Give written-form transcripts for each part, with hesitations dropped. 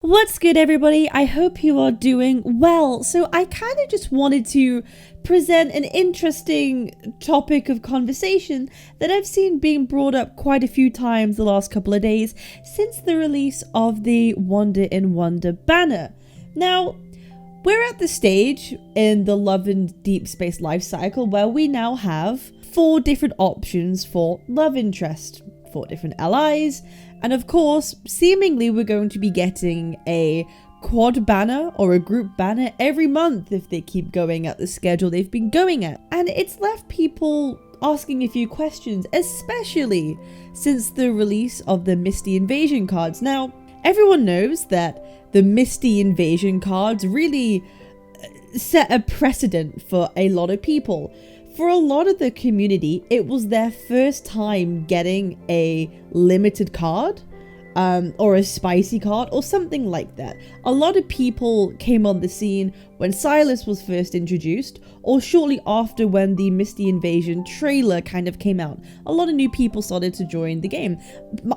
What's good, everybody? I hope you are doing well. So I kind of just wanted to present an interesting topic of conversation that I've seen being brought up quite a few times the last couple of days since the release of the Wonder in Wonder banner. Now, we're at the stage in the Love and Deepspace life cycle where we now have 4 different options for love interest, 4 different allies, and of course, seemingly we're going to be getting a quad banner or a group banner every month if they keep going at the schedule they've been going at. And it's left people asking a few questions, especially since the release of the Misty Invasion cards. Now, everyone knows that the Misty Invasion cards really set a precedent for a lot of people. For a lot of the community, it was their first time getting a limited card, or a spicy card, or something like that. A lot of people came on the scene when Silas was first introduced, or shortly after when the Misty Invasion trailer kind of came out. A lot of new people started to join the game.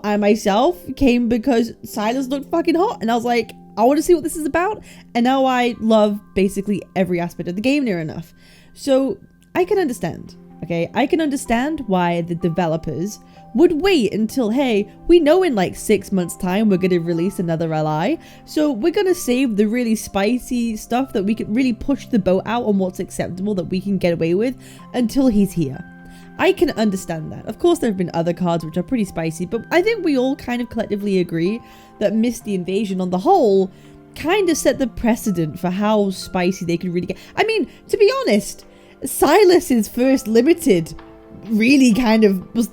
I myself came because Silas looked fucking hot, and I was like, I want to see what this is about, and now I love basically every aspect of the game near enough. So I can understand, okay? I can understand why the developers would wait until, hey, we know in like 6 months' time we're going to release another ally, so we're going to save the really spicy stuff that we can really push the boat out on what's acceptable that we can get away with until he's here. I can understand that. Of course, there have been other cards which are pretty spicy, but I think we all kind of collectively agree that Misty Invasion on the whole kind of set the precedent for how spicy they could really get. I mean, to be honest, Silas's first limited really kind of was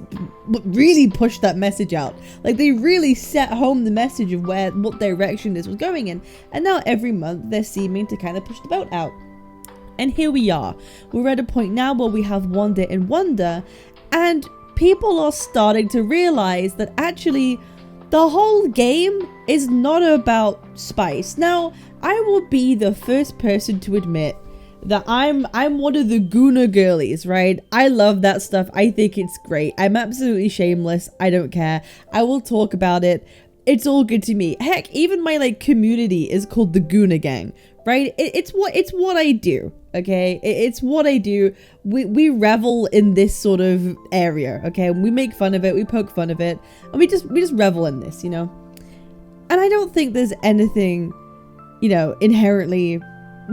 really pushed that message out. Like, they really set home the message of what direction this was going in, and now every month they're seeming to kind of push the boat out. And here we are. We're at a point now where we have Wonder in Wonder, and people are starting to realize that actually the whole game is not about spice. Now, I will be the first person to admit that I'm one of the Guna girlies, right? I love that stuff. I think it's great. I'm absolutely shameless. I don't care. I will talk about it. It's all good to me. Heck, even my like community is called the Guna gang, right? It's what I do, okay? It's what I do. We revel in this sort of area, okay? We make fun of it, we poke fun of it, and we just revel in this, you know? And I don't think there's anything, you know, inherently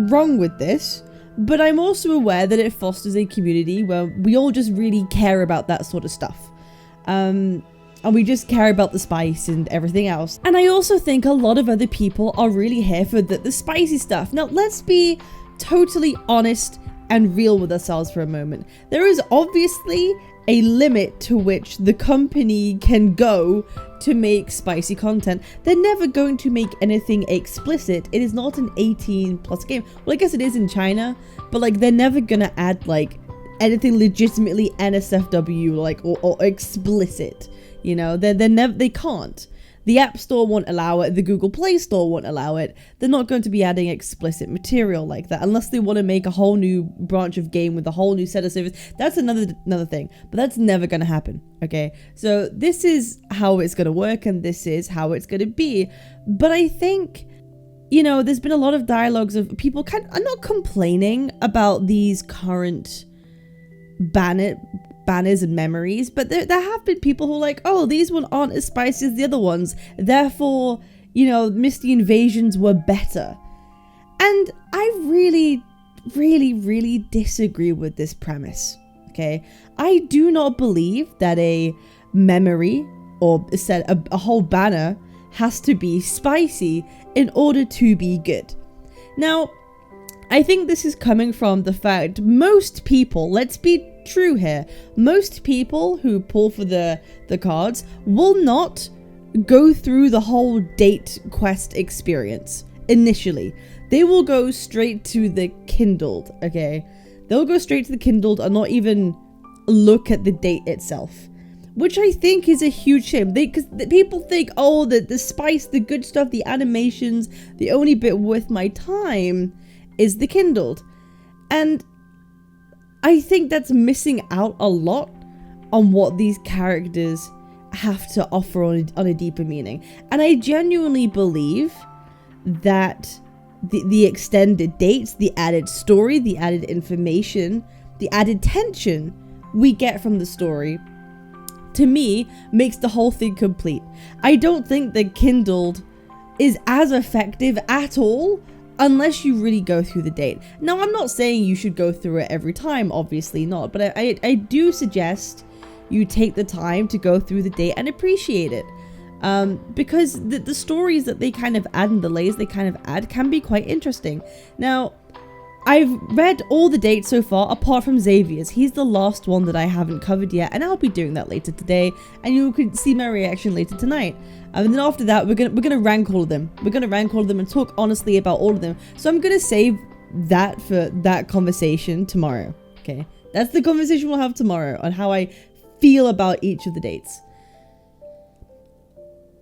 wrong with this. But I'm also aware that it fosters a community where we all just really care about that sort of stuff. And we just care about the spice and everything else. And I also think a lot of other people are really here for the spicy stuff. Now, let's be totally honest and real with ourselves for a moment. There is obviously a limit to which the company can go to make spicy content. They're never going to make anything explicit. It is not an 18+ game. Well, I guess it is in China, but like they're never gonna add like anything legitimately NSFW like or explicit. You know, they can't. The App Store won't allow it. The Google Play Store won't allow it. They're not going to be adding explicit material like that unless they want to make a whole new branch of game with a whole new set of service. That's another thing, but that's never going to happen. Okay, so this is how it's going to work, and this is how it's going to be. But I think, you know, there's been a lot of dialogues of people are not complaining about these current banners and memories, but there have been people who are like, oh, these ones aren't as spicy as the other ones, therefore, you know, Misty Invasions were better. And I really disagree with this premise, okay? I do not believe that a memory or a whole banner has to be spicy in order to be good. Now, I think this is coming from the fact most people, let's be true here, most people who pull for the cards will not go through the whole date quest experience initially. They will go straight to the Kindled, okay? They'll go straight to the Kindled and not even look at the date itself, which I think is a huge shame. Because people think, oh, the spice, the good stuff, the animations, the only bit worth my time is the Kindled. And I think that's missing out a lot on what these characters have to offer on a deeper meaning. And I genuinely believe that the extended dates, the added story, the added information, the added tension we get from the story, to me, makes the whole thing complete. I don't think that Kindled is as effective at all unless you really go through the date. Now, I'm not saying you should go through it every time, obviously not, but I do suggest you take the time to go through the date and appreciate it. Because the stories that they kind of add and the layers they kind of add can be quite interesting. Now, I've read all the dates so far apart from Xavier's. He's the last one that I haven't covered yet, and I'll be doing that later today, and you could see my reaction later tonight. And then after that, we're gonna rank all of them. We're gonna rank all of them and talk honestly about all of them. So I'm gonna save that for that conversation tomorrow. Okay, that's the conversation we'll have tomorrow on how I feel about each of the dates.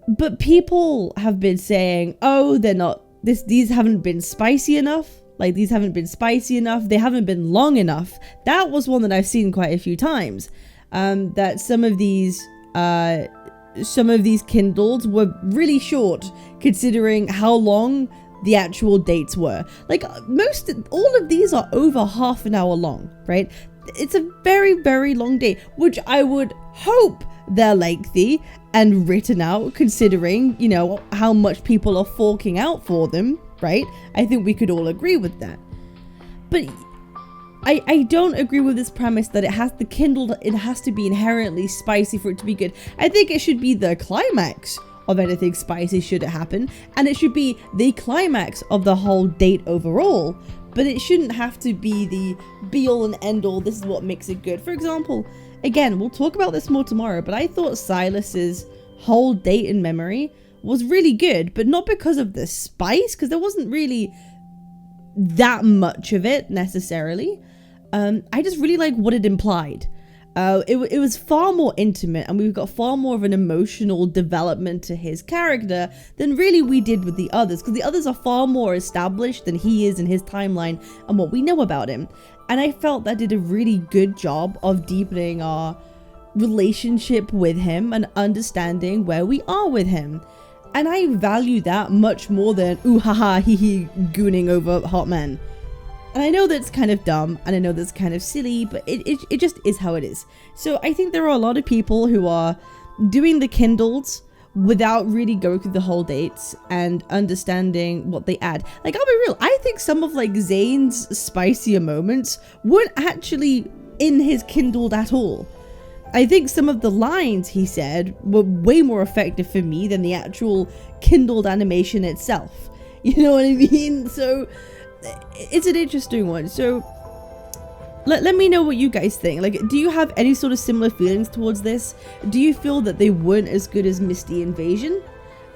But people have been saying, oh, they're not, these haven't been spicy enough. Like, these haven't been spicy enough. They haven't been long enough. That was one that I've seen quite a few times. That some of these Kindled were really short, considering how long the actual dates were. Like, all of these are over half an hour long, right? It's a very, very long date, which I would hope they're lengthy and written out, considering, you know, how much people are forking out for them, right? I think we could all agree with that. But I don't agree with this premise that it has to be inherently spicy for it to be good. I think it should be the climax of anything spicy should it happen, and it should be the climax of the whole date overall, but it shouldn't have to be the be all and end all, this is what makes it good. For example, again, we'll talk about this more tomorrow, but I thought Silas's whole date in memory was really good, but not because of the spice, because there wasn't really that much of it necessarily. I just really like what it implied. It was far more intimate, and we've got far more of an emotional development to his character than really we did with the others, because the others are far more established than he is in his timeline and what we know about him. And I felt that did a really good job of deepening our relationship with him and understanding where we are with him. And I value that much more than ooh haha hee hee gooning over hot men. And I know that's kind of dumb, and I know that's kind of silly, but it just is how it is. So I think there are a lot of people who are doing the Kindles without really going through the whole dates and understanding what they add. Like, I'll be real, I think some of like Zane's spicier moments weren't actually in his Kindled at all. I think some of the lines he said were way more effective for me than the actual Kindled animation itself. You know what I mean? So it's an interesting one. So let me know what you guys think. Like, do you have any sort of similar feelings towards this? Do you feel that they weren't as good as Misty Invasion?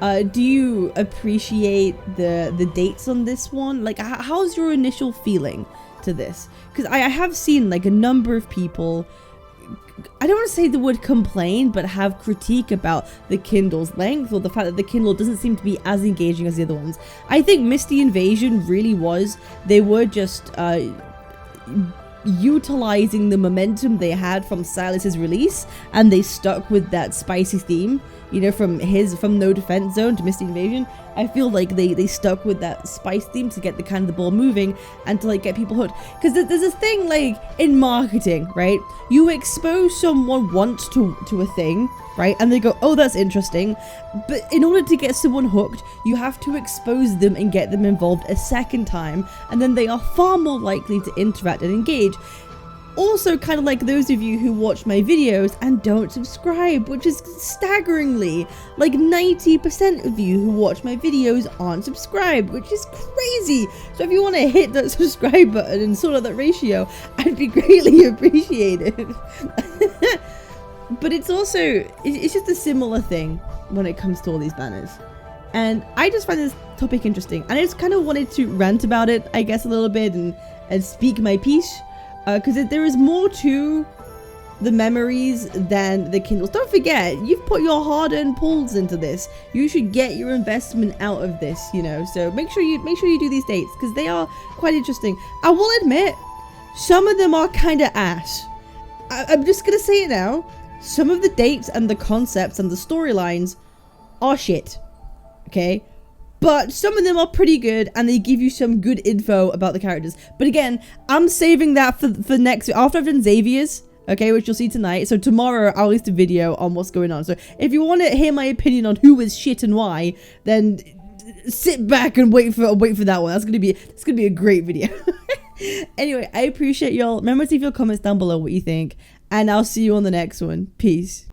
Do you appreciate the dates on this one? Like, how's your initial feeling to this? Because I have seen like a number of people, I don't want to say the word complain, but have critique about the Kindle's length, or the fact that the Kindle doesn't seem to be as engaging as the other ones. I think Misty Invasion really was. They were just utilizing the momentum they had from Silas's release, and they stuck with that spicy theme, you know, from No Defense Zone to Misty Invasion. I feel like they stuck with that spice theme to get the kind of the ball moving and to like get people hooked. Because there's a thing like in marketing, right? You expose someone once to a thing, right? And they go, oh, that's interesting. But in order to get someone hooked, you have to expose them and get them involved a second time, and then they are far more likely to interact and engage. Also, kind of like those of you who watch my videos and don't subscribe, which is staggeringly like 90% of you who watch my videos aren't subscribed, which is crazy. So if you want to hit that subscribe button and sort out that ratio, I'd be greatly appreciated. But it's just a similar thing when it comes to all these banners. And I just find this topic interesting, and I just kind of wanted to rant about it, I guess, a little bit and speak my piece. Because there is more to the memories than the Kindles. Don't forget, you've put your hard-earned pulls into this. You should get your investment out of this, you know. So make sure you do these dates, because they are quite interesting. I will admit, some of them are kind of ass. I'm just gonna say it now. Some of the dates and the concepts and the storylines are shit. Okay, but some of them are pretty good, and they give you some good info about the characters. But again, I'm saving that for next, after I've done Xavier's, okay, which you'll see tonight. So tomorrow I'll release a video on what's going on. So if you want to hear my opinion on who is shit and why, then sit back and wait for that one. That's gonna be a great video. Anyway, I appreciate y'all. Remember to leave your comments down below what you think, and I'll see you on the next one. Peace.